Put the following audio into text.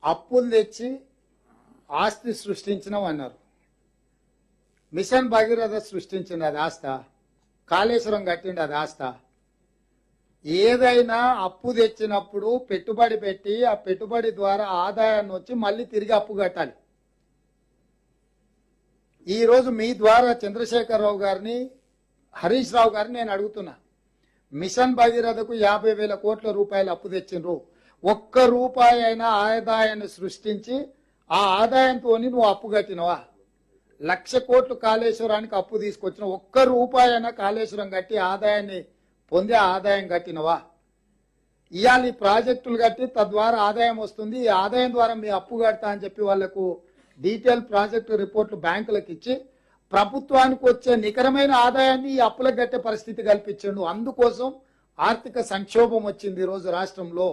అప్పులు తెచ్చి ఆస్తి సృష్టించినాం అన్నారు. మిషన్ భగీరథ సృష్టించింది అది ఆస్త, కాళేశ్వరం కట్టిండి అది ఆస్త. ఏదైనా అప్పు తెచ్చినప్పుడు పెట్టుబడి పెట్టి ఆ పెట్టుబడి ద్వారా ఆదాయాన్ని వచ్చి మళ్ళీ తిరిగి అప్పు కట్టాలి. ఈరోజు మీ ద్వారా చంద్రశేఖరరావు గారిని, హరీష్ రావు గారిని నేను అడుగుతున్నా, మిషన్ భగీరథకు 50,000 కోట్ల రూపాయలు అప్పు తెచ్చిండ్రు. ఒక్క రూపాయి అయినా ఆదాయాన్ని సృష్టించి ఆ ఆదాయంతో నువ్వు అప్పు కట్టినవా? 1,00,000 కోట్లు కాళేశ్వరానికి అప్పు తీసుకొచ్చిన, ఒక్క రూపాయి అయినా కాళేశ్వరం కట్టి ఆదాయాన్ని పొందే ఆదాయం కట్టినవా? ఇవాళ ఈ ప్రాజెక్టులు కట్టి తద్వారా ఆదాయం వస్తుంది, ఈ ఆదాయం ద్వారా మీ అప్పు కడతా అని చెప్పి వాళ్లకు డీటెయిల్ ప్రాజెక్టు రిపోర్ట్లు బ్యాంకులకు ఇచ్చి ప్రభుత్వానికి వచ్చే నికరమైన ఆదాయాన్ని ఈ అప్పులకు కట్టే పరిస్థితి కల్పించండు. అందుకోసం ఆర్థిక సంక్షోభం వచ్చింది ఈరోజు రాష్ట్రంలో.